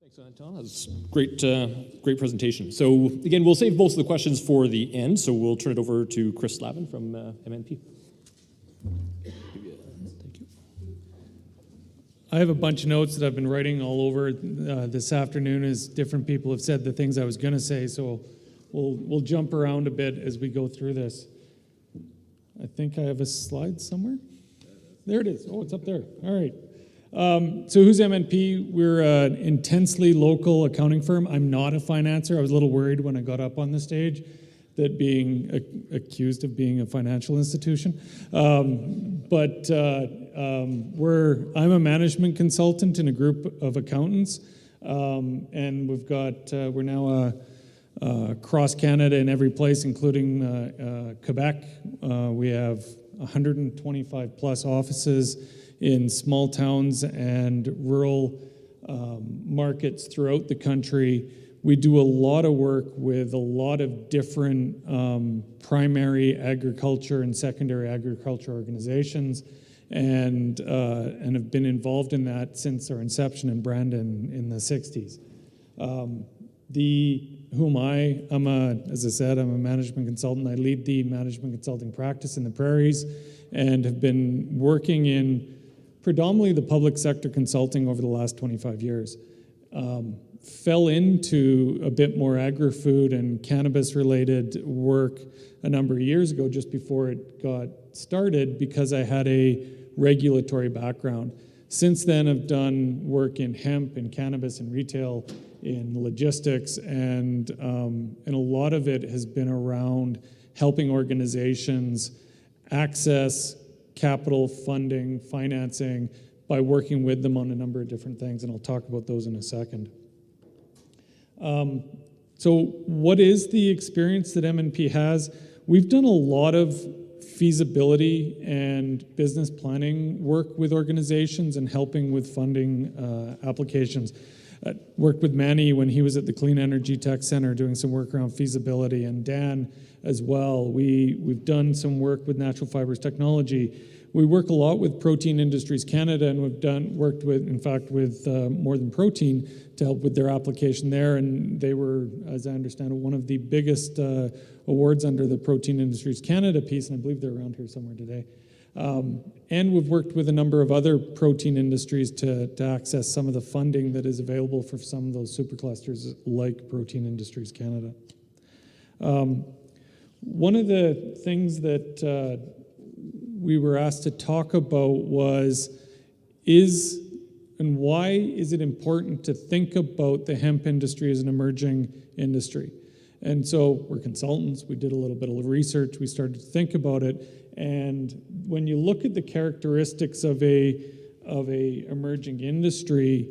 Thanks, Anton. That was great, great presentation. So again, we'll save most of the questions for the end, so we'll turn it over to Chris Lavin from MNP. Thank you. I have a bunch of notes that I've been writing all over this afternoon as different people have said the things I was going to say, so we'll jump around a bit as we go through this. I think I have a slide somewhere. There it is. Oh, it's up there. All right. So who's MNP? We're an intensely local accounting firm. I'm not a financer. I was a little worried when I got up on the stage that being accused of being a financial institution. I'm a management consultant in a group of accountants, and we're now across Canada in every place, including Quebec. We have 125 plus offices in small towns and rural markets throughout the country. We do a lot of work with a lot of different primary agriculture and secondary agriculture organizations, and have been involved in that since our inception in Brandon in the 60s. As I said, I'm a management consultant. I lead the management consulting practice in the prairies and have been working in predominantly the public sector consulting over the last 25 years. Fell into a bit more agri-food and cannabis-related work a number of years ago, just before it got started, because I had a regulatory background. Since then, I've done work in hemp and cannabis and retail, in logistics, and a lot of it has been around helping organizations access capital, funding, financing, by working with them on a number of different things, and I'll talk about those in a second. So what is the experience that MNP has? We've done a lot of feasibility and business planning work with organizations and helping with funding applications. Worked with Manny when he was at the Clean Energy Tech Center doing some work around feasibility, and Dan as well. We've done some work with Natural Fibers Technology. We work a lot with Protein Industries Canada, and we've worked with More Than Protein to help with their application there, and they were, as I understand it, one of the biggest awards under the Protein Industries Canada piece, and I believe they're around here somewhere today. And we've worked with a number of other protein industries to access some of the funding that is available for some of those superclusters like Protein Industries Canada. One of the things that we were asked to talk about was, why is it important to think about the hemp industry as an emerging industry? And so we're consultants, we did a little bit of research, we started to think about it, and when you look at the characteristics of a emerging industry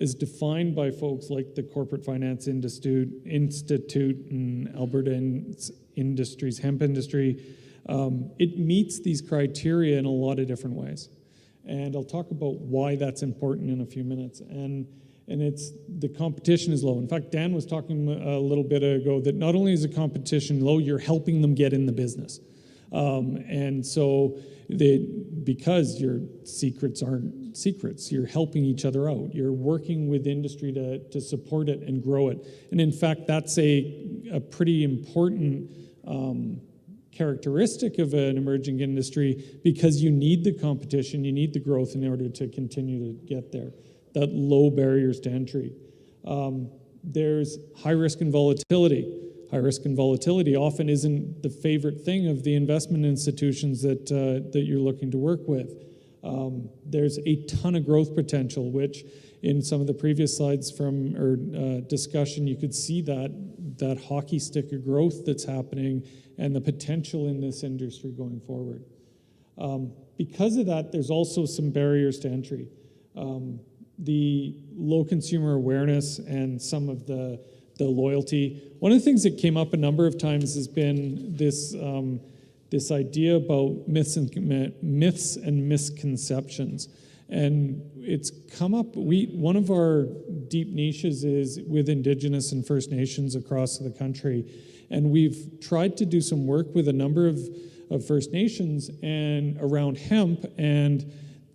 as defined by folks like the Corporate Finance Institute and Alberta Industries, Hemp Industry, it meets these criteria in a lot of different ways. And I'll talk about why that's important in a few minutes. And it's the competition is low. In fact, Dan was talking a little bit ago that not only is the competition low, you're helping them get in the business. And so because your secrets aren't secrets, you're helping each other out. You're working with industry to support it and grow it. And in fact, that's a pretty important characteristic of an emerging industry, because you need the competition, you need the growth in order to continue to get there. That low barriers to entry. There's high risk and volatility. High risk and volatility often isn't the favorite thing of the investment institutions that you're looking to work with. There's a ton of growth potential, which in some of the previous slides discussion, you could see that hockey stick of growth that's happening and the potential in this industry going forward. Because of that, there's also some barriers to entry. The low consumer awareness and some of the loyalty. One of the things that came up a number of times has been this idea about myths and misconceptions. And it's come up, one of our deep niches is with Indigenous and First Nations across the country. And we've tried to do some work with a number of First Nations and around hemp, and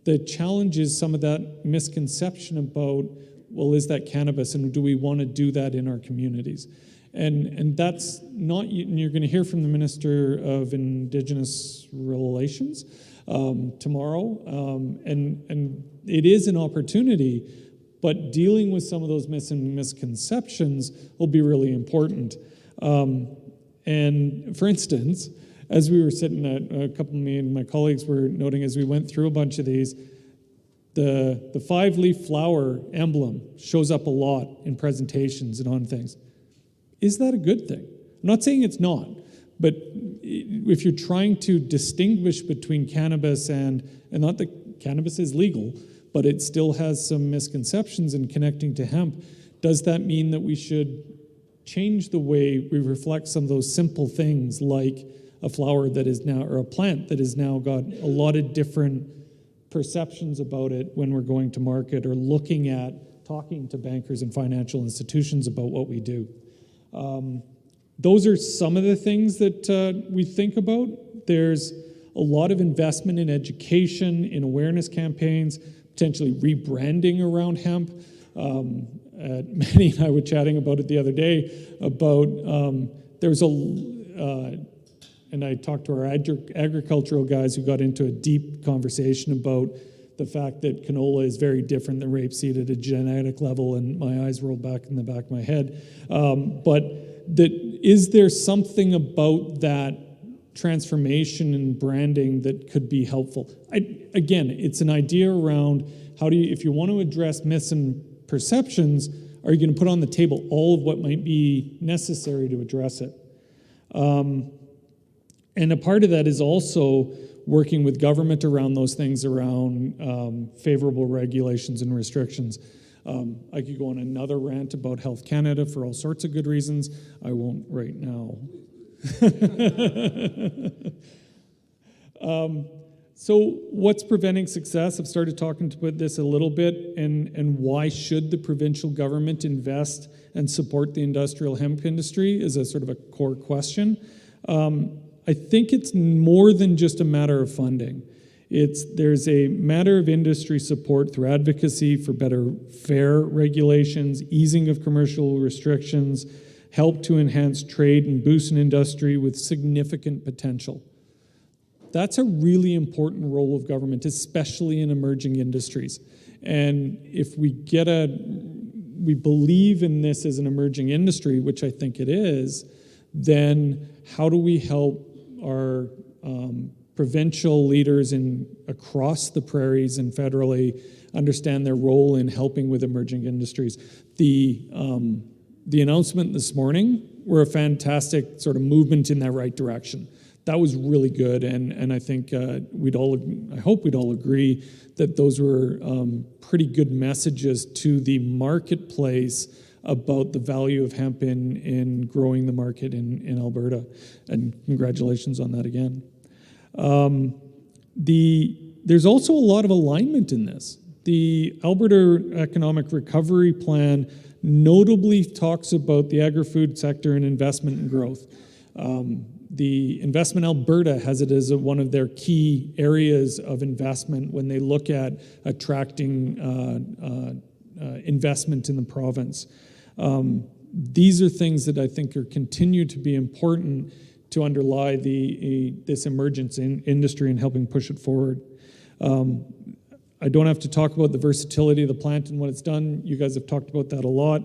the challenge is some of that misconception about well, is that cannabis, and do we want to do that in our communities? And that's not, and you're going to hear from the Minister of Indigenous Relations tomorrow, and it is an opportunity, but dealing with some of those misconceptions will be really important. And for instance, as we were sitting at, a couple of me and my colleagues were noting as we went through a bunch of these, the 5-leaf flower emblem shows up a lot in presentations and on things. Is that a good thing? I'm not saying it's not, but if you're trying to distinguish between cannabis and not that cannabis is legal, but it still has some misconceptions in connecting to hemp, does that mean that we should change the way we reflect some of those simple things like a flower that is now, or a plant that has now got a lot of different perceptions about it when we're going to market or looking at talking to bankers and financial institutions about what we do. Those are some of the things that we think about. There's a lot of investment in education, in awareness campaigns, potentially rebranding around hemp. Manny and I were chatting about it the other day about there's and I talked to our agricultural guys who got into a deep conversation about the fact that canola is very different than rapeseed at a genetic level, and my eyes rolled back in the back of my head. But is there something about that transformation and branding that could be helpful? Again, it's an idea around how do you, if you want to address myths and perceptions, are you going to put on the table all of what might be necessary to address it? And a part of that is also working with government around those things, around favorable regulations and restrictions. I could go on another rant about Health Canada for all sorts of good reasons. I won't right now. So what's preventing success? I've started talking about this a little bit, and why should the provincial government invest and support the industrial hemp industry is a sort of a core question. I think it's more than just a matter of funding. There's a matter of industry support through advocacy for better, fair regulations, easing of commercial restrictions, help to enhance trade and boost an industry with significant potential. That's a really important role of government, especially in emerging industries. And if we believe in this as an emerging industry, which I think it is, then how do we help our provincial leaders across the prairies and federally understand their role in helping with emerging industries? The announcement this morning were a fantastic sort of movement in that right direction. That was really good, and I think I hope we'd all agree that those were pretty good messages to the marketplace about the value of hemp in growing the market in Alberta, and congratulations on that again. There's also a lot of alignment in this. The Alberta Economic Recovery Plan notably talks about the agri-food sector and investment and growth. The Investment Alberta has it as one of their key areas of investment when they look at attracting investment in the province. These are things that I think continue to be important to underlie this emergence in industry and helping push it forward. I don't have to talk about the versatility of the plant and what it's done. You guys have talked about that a lot.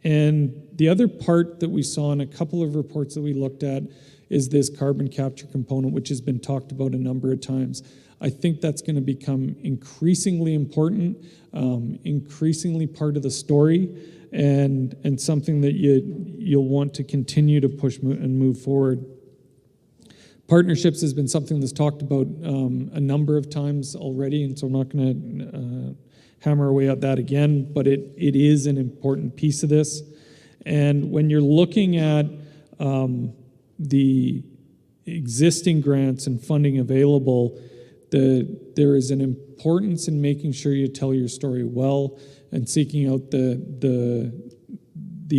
And the other part that we saw in a couple of reports that we looked at is this carbon capture component, which has been talked about a number of times. I think that's going to become increasingly important, increasingly part of the story, and something that you'll want to continue to push and move forward. Partnerships has been something that's talked about a number of times already, and so I'm not going to hammer away at that again, but it is an important piece of this. And when you're looking at the existing grants and funding available, there is an importance in making sure you tell your story well and seeking out the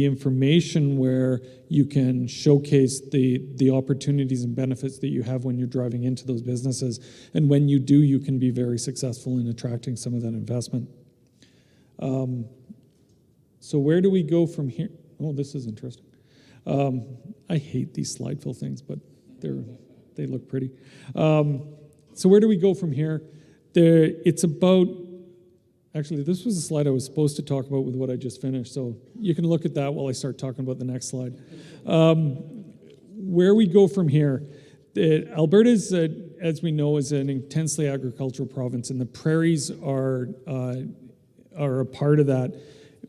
information where you can showcase the opportunities and benefits that you have when you're driving into those businesses. And when you do, you can be very successful in attracting some of that investment. So where do we go from here? Oh, this is interesting. I hate these slide fill things, but they look pretty. So where do we go from here? It's about, actually, this was a slide I was supposed to talk about with what I just finished, so you can look at that while I start talking about the next slide. Where we go from here, Alberta is, as we know, is an intensely agricultural province, and the prairies are a part of that.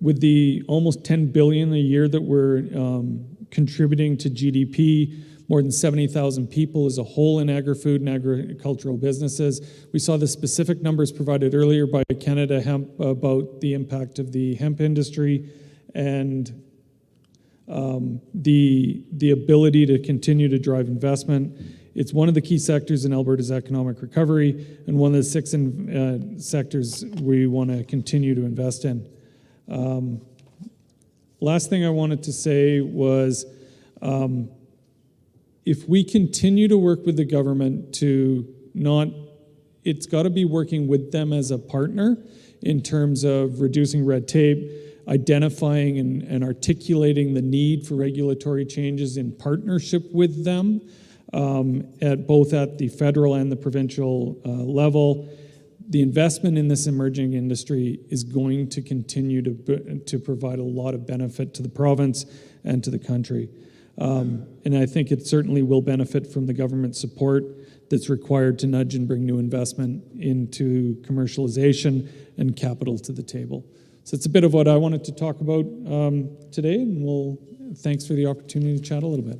With the almost $10 billion a year that we're contributing to GDP, more than 70,000 people as a whole in agri-food and agricultural businesses. We saw the specific numbers provided earlier by Canada Hemp about the impact of the hemp industry and the ability to continue to drive investment. It's one of the key sectors in Alberta's economic recovery and one of the 6 sectors we want to continue to invest in. Last thing I wanted to say was if we continue to work with the government it's got to be working with them as a partner in terms of reducing red tape, identifying and articulating the need for regulatory changes in partnership with them at both the federal and the provincial level. The investment in this emerging industry is going to continue to provide a lot of benefit to the province and to the country. And I think it certainly will benefit from the government support that's required to nudge and bring new investment into commercialization and capital to the table. So it's a bit of what I wanted to talk about today, and thanks for the opportunity to chat a little bit.